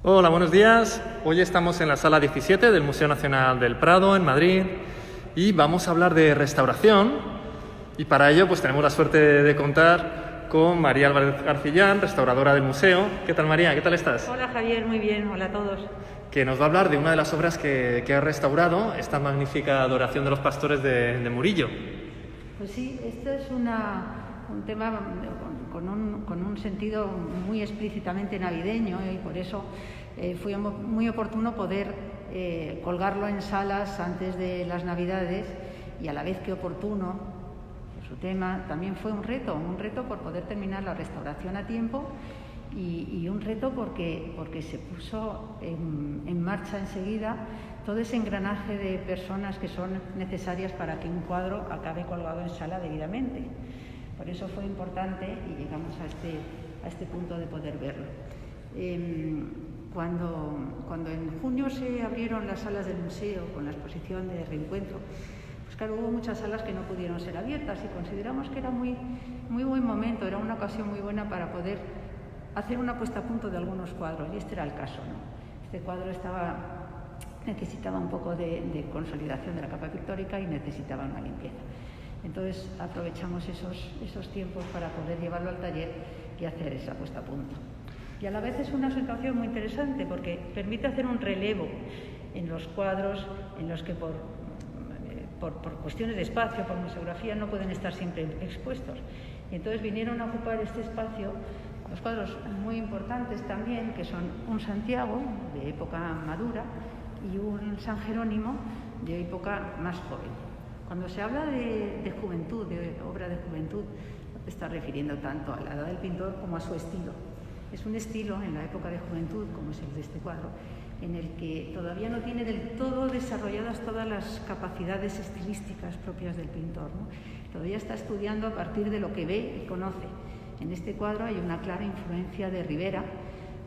Hola, buenos días. Hoy estamos en la sala 17 del Museo Nacional del Prado, en Madrid, y vamos a hablar de restauración. Y para ello pues tenemos la suerte de contar con María Álvarez Garcillán, restauradora del museo. ¿Qué tal, María? ¿Qué tal estás? Hola, Javier, muy bien. Hola a todos. Que nos va a hablar de una de las obras que ha restaurado, esta magnífica Adoración de los Pastores de Murillo. Pues sí, esto es un tema con un sentido muy explícitamente navideño, y por eso fue muy oportuno poder colgarlo en salas antes de las Navidades, y a la vez que oportuno, su tema también fue un reto por poder terminar la restauración a tiempo, y un reto porque se puso en marcha enseguida todo ese engranaje de personas que son necesarias para que un cuadro acabe colgado en sala debidamente. Por eso fue importante y llegamos a este punto de poder verlo. Cuando en junio se abrieron las salas del museo con la exposición de Reencuentro, pues claro, hubo muchas salas que no pudieron ser abiertas, y consideramos que era muy buen momento, era una ocasión muy buena para poder hacer una puesta a punto de algunos cuadros, y este era el caso, ¿no? Este cuadro necesitaba un poco de consolidación de la capa pictórica y necesitaba una limpieza. Entonces aprovechamos esos tiempos para poder llevarlo al taller y hacer esa puesta a punto. Y a la vez es una situación muy interesante porque permite hacer un relevo en los cuadros en los que por cuestiones de espacio, por museografía, no pueden estar siempre expuestos. Y entonces vinieron a ocupar este espacio los cuadros muy importantes también, que son un Santiago de época madura y un San Jerónimo de época más joven. Cuando se habla de juventud, de obra de juventud, no te está refiriendo tanto a la edad del pintor como a su estilo. Es un estilo en la época de juventud, como es el de este cuadro, en el que todavía no tiene del todo desarrolladas todas las capacidades estilísticas propias del pintor, ¿no? Todavía está estudiando a partir de lo que ve y conoce. En este cuadro hay una clara influencia de Ribera,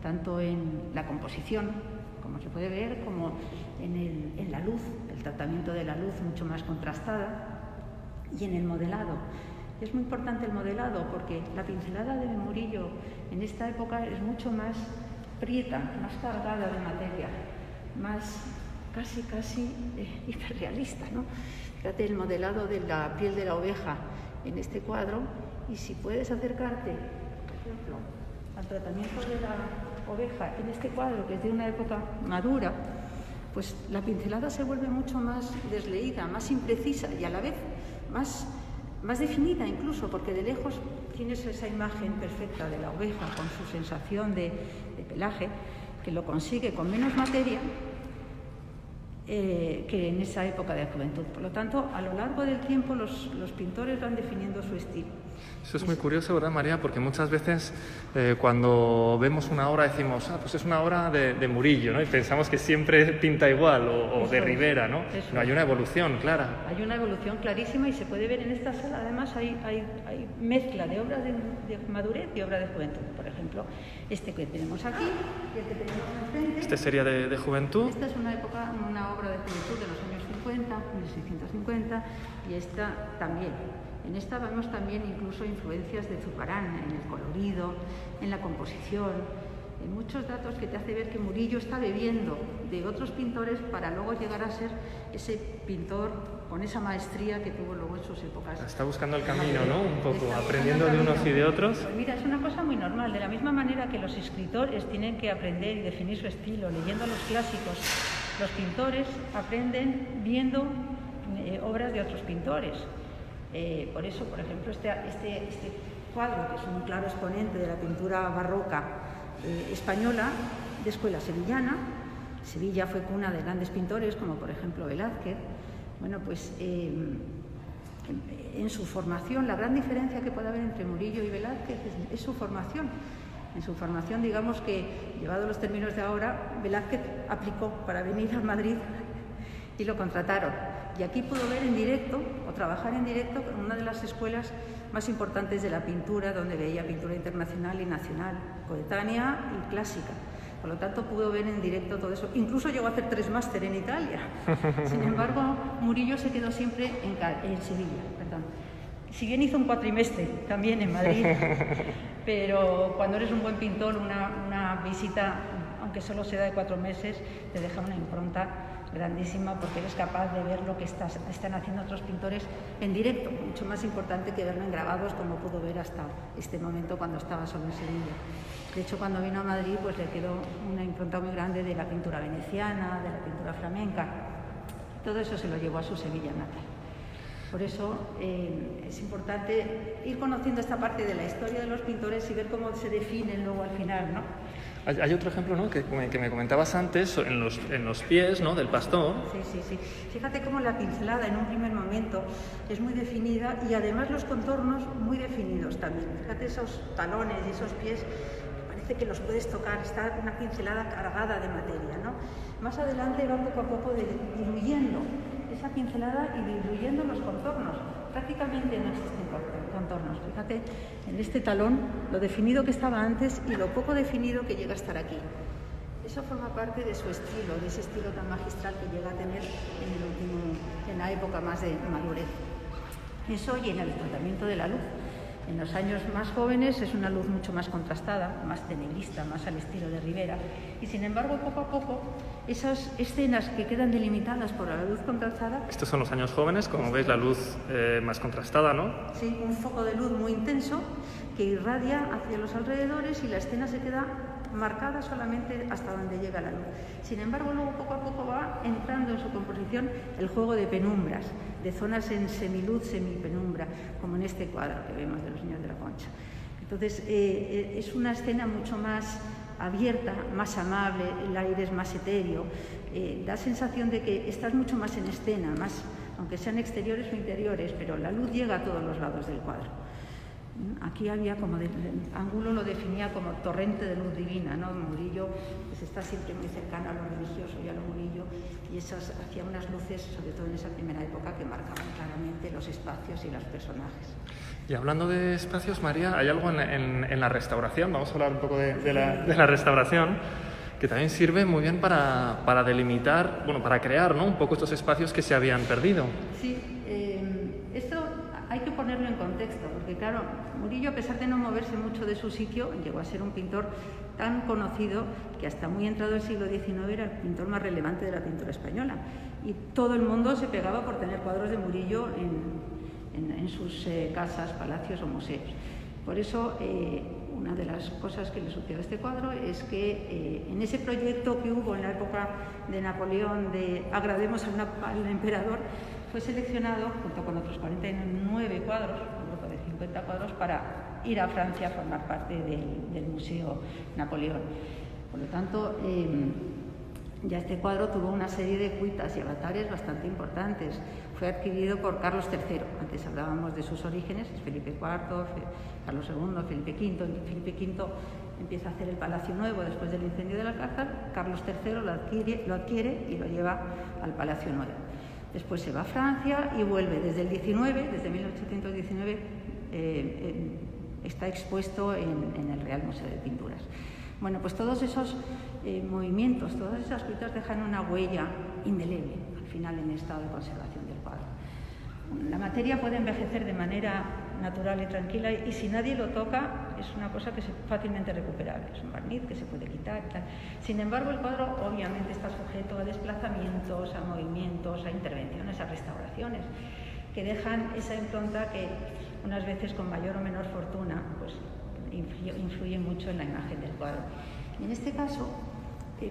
tanto en la composición, como se puede ver, como en la luz, el tratamiento de la luz mucho más contrastada, y en el modelado. Es muy importante el modelado porque la pincelada de Murillo en esta época es mucho más prieta, más cargada de materia, más casi hiperrealista, ¿no? Fíjate el modelado de la piel de la oveja en este cuadro, y si puedes acercarte, por ejemplo, al tratamiento de la oveja en este cuadro, que es de una época madura, pues la pincelada se vuelve mucho más desleída, más imprecisa y a la vez más definida incluso, porque de lejos tienes esa imagen perfecta de la oveja con su sensación de pelaje, que lo consigue con menos materia que en esa época de juventud. Por lo tanto, a lo largo del tiempo los pintores van definiendo su estilo. Eso es muy curioso, ¿verdad, María? Porque muchas veces cuando vemos una obra decimos, pues es una obra de Murillo, ¿no? Y pensamos que siempre pinta igual, o de Ribera, ¿no? No, hay una evolución clara. Hay una evolución clarísima, y se puede ver en esta sala. Además hay mezcla de obras de madurez y obras de juventud. Por ejemplo, este que tenemos aquí y el que tenemos enfrente. ¿Este sería de juventud? Esta es una obra de juventud de los años 50, 1650, y esta también. En esta vemos también incluso influencias de Zurbarán en el colorido, en la composición, en muchos datos que te hace ver que Murillo está bebiendo de otros pintores para luego llegar a ser ese pintor con esa maestría que tuvo luego en sus épocas. Está buscando el camino, ¿no? Un poco, aprendiendo de unos y de otros. Pues mira, es una cosa muy normal. De la misma manera que los escritores tienen que aprender y definir su estilo leyendo los clásicos, los pintores aprenden viendo obras de otros pintores. Por eso, por ejemplo, este cuadro, que es un claro exponente de la pintura barroca española, de escuela sevillana. Sevilla fue cuna de grandes pintores, como por ejemplo Velázquez. Bueno, pues en su formación, la gran diferencia que puede haber entre Murillo y Velázquez es su formación. En su formación, digamos que, llevado a los términos de ahora, Velázquez aplicó para venir a Madrid y lo contrataron. Y aquí pudo ver en directo, o trabajar en directo, con una de las escuelas más importantes de la pintura, donde veía pintura internacional y nacional, coetánea y clásica. Por lo tanto, pudo ver en directo todo eso. Incluso llegó a hacer 3 máster en Italia. Sin embargo, Murillo se quedó siempre en Sevilla. Perdón. Si bien hizo un cuatrimestre también en Madrid, pero cuando eres un buen pintor, una visita aunque solo se da de 4 meses, te deja una impronta grandísima porque eres capaz de ver lo que están haciendo otros pintores en directo, mucho más importante que verlo en grabados como pudo ver hasta este momento cuando estaba solo en Sevilla. De hecho, cuando vino a Madrid, pues le quedó una impronta muy grande de la pintura veneciana, de la pintura flamenca. Todo eso se lo llevó a su Sevilla natal. Por eso es importante ir conociendo esta parte de la historia de los pintores y ver cómo se definen luego al final, ¿no? Hay otro ejemplo, ¿no?, que me comentabas antes, en los pies, ¿no?, del pastor. Sí. Fíjate cómo la pincelada en un primer momento es muy definida y además los contornos muy definidos también. Fíjate esos talones y esos pies, parece que los puedes tocar, está una pincelada cargada de materia, ¿no? Más adelante va poco a poco diluyendo esa pincelada y diluyendo los contornos. Prácticamente no existen contornos. Fíjate en este talón lo definido que estaba antes y lo poco definido que llega a estar aquí. Eso forma parte de su estilo, de ese estilo tan magistral que llega a tener en la época más de madurez. Eso y en el tratamiento de la luz. En los años más jóvenes es una luz mucho más contrastada, más tenebrista, más al estilo de Rivera. Y sin embargo, poco a poco, esas escenas que quedan delimitadas por la luz contrastada... Estos son los años jóvenes, como veis, la luz más contrastada, ¿no? Sí, un foco de luz muy intenso que irradia hacia los alrededores y la escena se queda marcada solamente hasta donde llega la luz. Sin embargo, luego poco a poco va entrando en su composición el juego de penumbras, de zonas en semiluz, semipenumbra, como en este cuadro que vemos de los Niños de la Concha. Entonces, es una escena mucho más abierta, más amable, el aire es más etéreo, da sensación de que estás mucho más en escena, más, aunque sean exteriores o interiores, pero la luz llega a todos los lados del cuadro. Aquí había como, Angulo lo definía como torrente de luz divina, ¿no? Murillo pues está siempre muy cercano a lo religioso y a lo Murillo, y esas hacía unas luces, sobre todo en esa primera época, que marcaban claramente los espacios y los personajes. Y hablando de espacios, María, hay algo en la restauración, vamos a hablar un poco de la restauración, que también sirve muy bien para delimitar, bueno, para crear, ¿no?, un poco estos espacios que se habían perdido. Sí, esto hay que ponerlo en contexto, porque claro, Murillo, a pesar de no moverse mucho de su sitio, llegó a ser un pintor tan conocido que hasta muy entrado el siglo XIX era el pintor más relevante de la pintura española. Y todo el mundo se pegaba por tener cuadros de Murillo en sus casas, palacios o museos. Por eso, una de las cosas que le sucedió a este cuadro es que en ese proyecto que hubo en la época de Napoleón de agrademos al emperador, fue seleccionado, junto con otros 49 cuadros, un grupo de 50 cuadros, para ir a Francia a formar parte del Museo Napoleón. Por lo tanto, ya este cuadro tuvo una serie de cuitas y avatares bastante importantes. Fue adquirido por Carlos III, antes hablábamos de sus orígenes, es Felipe IV, Carlos II, Felipe V. Felipe V empieza a hacer el Palacio Nuevo después del incendio de la Alcázar, Carlos III lo adquiere y lo lleva al Palacio Nuevo. Después se va a Francia y vuelve desde 1819, está expuesto en el Real Museo de Pinturas. Bueno, pues todos esos movimientos, todas esas cuitas dejan una huella indeleble al final en el estado de conservación del cuadro. La materia puede envejecer de manera natural y tranquila y si nadie lo toca es una cosa que es fácilmente recuperable, es un barniz que se puede quitar y tal. Sin embargo, el cuadro obviamente está sujeto a desplazamientos, a movimientos, a intervenciones, a restauraciones que dejan esa impronta que unas veces con mayor o menor fortuna pues influye mucho en la imagen del cuadro. Y en este caso,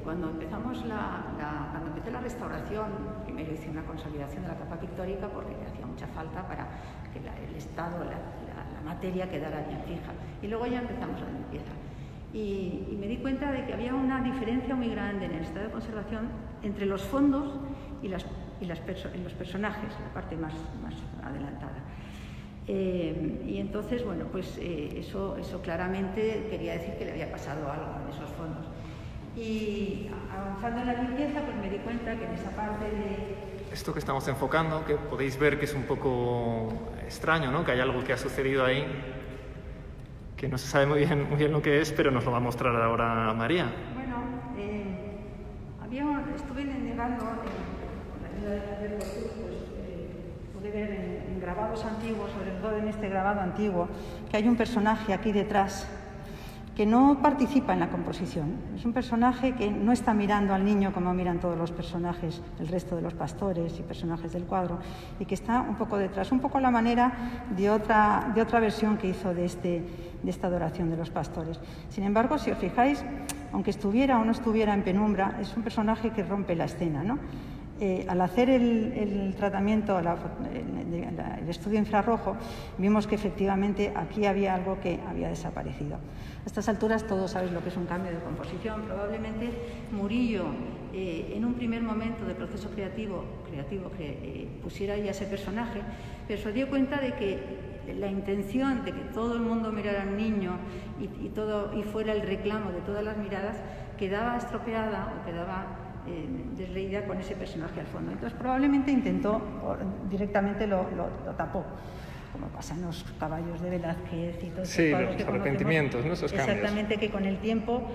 cuando empezamos cuando empecé la restauración, primero hice una consolidación de la capa pictórica porque me hacía mucha falta para que el estado, la materia quedara bien fija. Y luego ya empezamos la limpieza. Y me di cuenta de que había una diferencia muy grande en el estado de conservación entre los fondos y los personajes, la parte más adelantada. Y entonces, bueno, pues eso claramente quería decir que le había pasado algo en esos fondos. Y avanzando en la limpieza, pues me di cuenta que en esa parte de... Esto que estamos enfocando, que podéis ver que es un poco extraño, ¿no?, que hay algo que ha sucedido ahí, que no se sabe muy bien lo que es, pero nos lo va a mostrar ahora María. Bueno, estuve indagando con la ayuda de Javier Cortús, pues pude ver en grabados antiguos, sobre todo en este grabado antiguo, que hay un personaje aquí detrás que no participa en la composición. Es un personaje que no está mirando al niño como miran todos los personajes, el resto de los pastores y personajes del cuadro, y que está un poco detrás, un poco a la manera de otra versión que hizo de esta adoración de los pastores. Sin embargo, si os fijáis, aunque estuviera o no estuviera en penumbra, es un personaje que rompe la escena, ¿no? Al hacer el tratamiento, el estudio infrarrojo, vimos que efectivamente aquí había algo que había desaparecido. A estas alturas todos sabéis lo que es un cambio de composición. Probablemente Murillo, en un primer momento de proceso creativo que pusiera ya ese personaje, pero se dio cuenta de que la intención de que todo el mundo mirara al niño y fuera el reclamo de todas las miradas, quedaba estropeada o quedaba desleída con ese personaje al fondo. Entonces probablemente intentó, directamente lo tapó, como pasa en los caballos de Velázquez y todos sí, los los arrepentimientos, ¿no? Esos cambios. Exactamente, que con el tiempo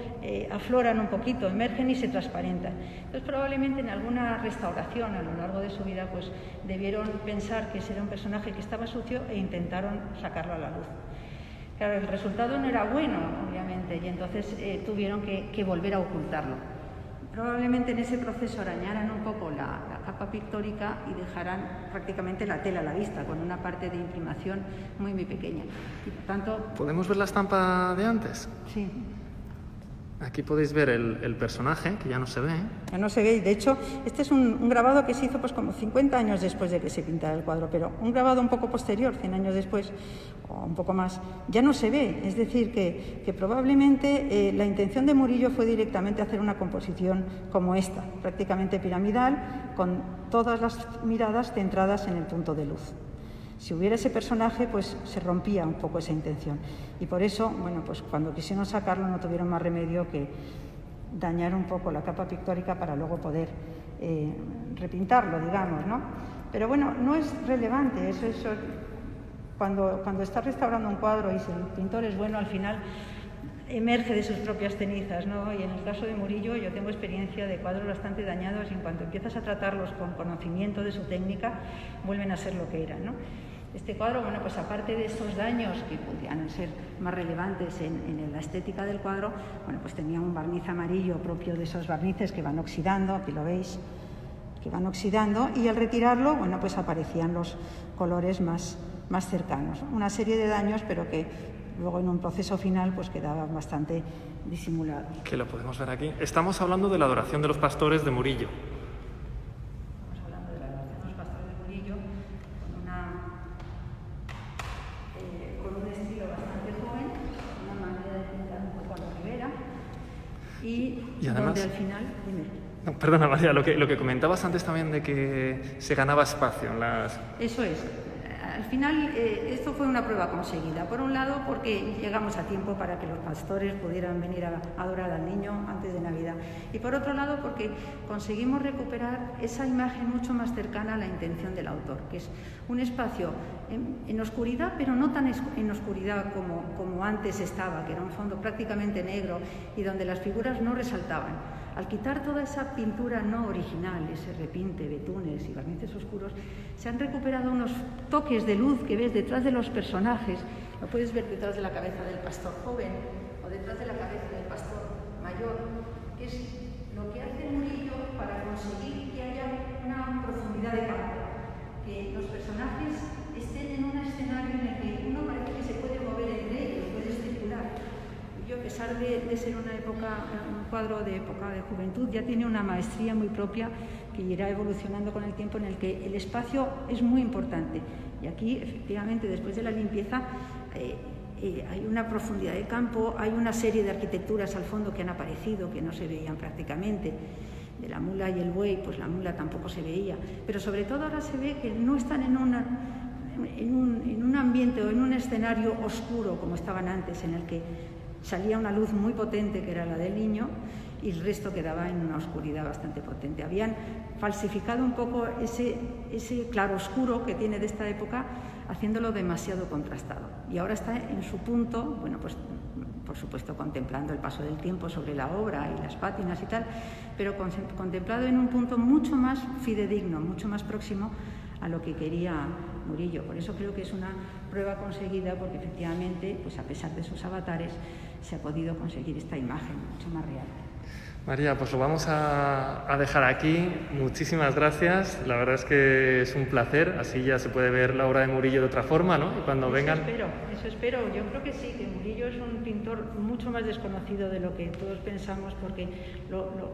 afloran un poquito, emergen y se transparentan. Entonces probablemente en alguna restauración a lo largo de su vida pues debieron pensar que ese era un personaje que estaba sucio e intentaron sacarlo a la luz. Claro, el resultado no era bueno, obviamente, y entonces tuvieron que volver a ocultarlo. Probablemente en ese proceso arañaran un poco la capa pictórica y dejaran prácticamente la tela a la vista, con una parte de imprimación muy, muy pequeña. Y por tanto... ¿Podemos ver la estampa de antes? Sí. Aquí podéis ver el personaje, que ya no se ve. Ya no se ve, y de hecho, este es un grabado que se hizo pues como 50 años después de que se pintara el cuadro, pero un grabado un poco posterior, 100 años después, o un poco más, ya no se ve. Es decir, que probablemente la intención de Murillo fue directamente hacer una composición como esta, prácticamente piramidal, con todas las miradas centradas en el punto de luz. Si hubiera ese personaje, pues se rompía un poco esa intención. Y por eso, bueno, pues cuando quisieron sacarlo no tuvieron más remedio que dañar un poco la capa pictórica para luego poder repintarlo, digamos, ¿no? Pero bueno, no es relevante eso. Cuando estás restaurando un cuadro y si el pintor es bueno, al final emerge de sus propias cenizas, ¿no? Y en el caso de Murillo yo tengo experiencia de cuadros bastante dañados y en cuanto empiezas a tratarlos con conocimiento de su técnica, vuelven a ser lo que eran, ¿no? Este cuadro, bueno, pues aparte de estos daños que podrían ser más relevantes en la estética del cuadro, bueno, pues tenía un barniz amarillo propio de esos barnices que van oxidando, aquí lo veis, que van oxidando, y al retirarlo, bueno, pues aparecían los colores más cercanos. Una serie de daños, pero que luego en un proceso final pues quedaba bastante disimulado. Que lo podemos ver aquí. Estamos hablando de la adoración de los pastores de Murillo. Estamos hablando de la adoración de los pastores de Murillo con un estilo bastante joven, una manera de pintar un poco a la Ribera y además, donde al final... Dime. No, perdona María, lo que comentabas antes también de que se ganaba espacio en las... Eso es. Al final, esto fue una prueba conseguida. Por un lado, porque llegamos a tiempo para que los pastores pudieran venir a adorar al niño antes de Navidad. Y por otro lado, porque conseguimos recuperar esa imagen mucho más cercana a la intención del autor, que es un espacio en oscuridad, pero no tan en oscuridad como antes estaba, que era un fondo prácticamente negro y donde las figuras no resaltaban. Al quitar toda esa pintura no original, ese repinte, betunes y barnices oscuros, se han recuperado unos toques de luz que ves detrás de los personajes. Lo puedes ver detrás de la cabeza del pastor joven o detrás de la cabeza del pastor mayor, que es lo que hace Murillo para conseguir que haya una profundidad de campo, que los personajes estén en un escenario en el que uno parece que se puede mover entre ellos, puede circular. A pesar de ser un cuadro de época de juventud, ya tiene una maestría muy propia que irá evolucionando con el tiempo, en el que el espacio es muy importante. Y aquí, efectivamente, después de la limpieza, hay una profundidad de campo, hay una serie de arquitecturas al fondo que han aparecido, que no se veían prácticamente. De la mula y el buey, pues la mula tampoco se veía. Pero sobre todo ahora se ve que no están en un ambiente o en un escenario oscuro como estaban antes, en el que salía una luz muy potente, que era la del niño, y el resto quedaba en una oscuridad bastante potente. Habían falsificado un poco ese claroscuro que tiene de esta época, haciéndolo demasiado contrastado. Y ahora está en su punto, bueno, pues por supuesto contemplando el paso del tiempo sobre la obra y las pátinas y tal, pero contemplado en un punto mucho más fidedigno, mucho más próximo a lo que quería Murillo. Por eso creo que es una prueba conseguida, porque efectivamente, pues a pesar de sus avatares, se ha podido conseguir esta imagen mucho más real. María, pues lo vamos a dejar aquí. Muchísimas gracias. La verdad es que es un placer. Así ya se puede ver la obra de Murillo de otra forma, ¿no? Y cuando vengan... Eso espero. Yo creo que sí, que Murillo es un pintor mucho más desconocido de lo que todos pensamos, porque lo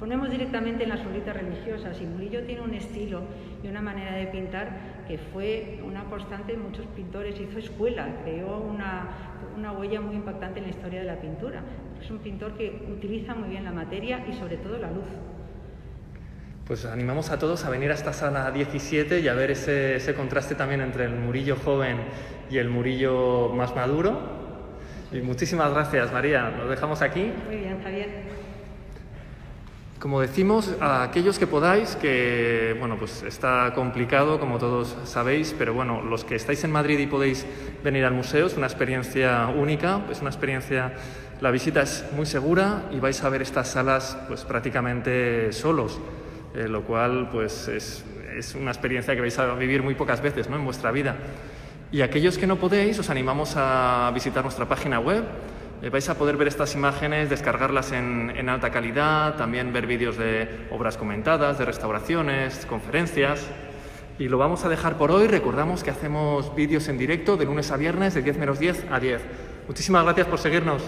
ponemos directamente en las figuritas religiosas, y Murillo tiene un estilo y una manera de pintar que fue una constante en muchos pintores. Hizo escuela, creó una huella muy impactante en la historia de la pintura. Es un pintor que utiliza muy bien la materia y sobre todo la luz. Pues animamos a todos a venir a esta sala 17 y a ver ese contraste también entre el Murillo joven y el Murillo más maduro. Y muchísimas gracias, María. Lo dejamos aquí. Muy bien, Javier. Como decimos, a aquellos que podáis, que bueno, pues está complicado, como todos sabéis, pero bueno, los que estáis en Madrid y podéis venir al museo, es una experiencia única, es una experiencia, la visita es muy segura y vais a ver estas salas pues prácticamente solos, lo cual pues es una experiencia que vais a vivir muy pocas veces, ¿no?, en vuestra vida. Y aquellos que no podéis, os animamos a visitar nuestra página web. Vais a poder ver estas imágenes, descargarlas en alta calidad, también ver vídeos de obras comentadas, de restauraciones, conferencias. Y lo vamos a dejar por hoy. Recordamos que hacemos vídeos en directo de lunes a viernes de 10 menos 10 a 10. Muchísimas gracias por seguirnos.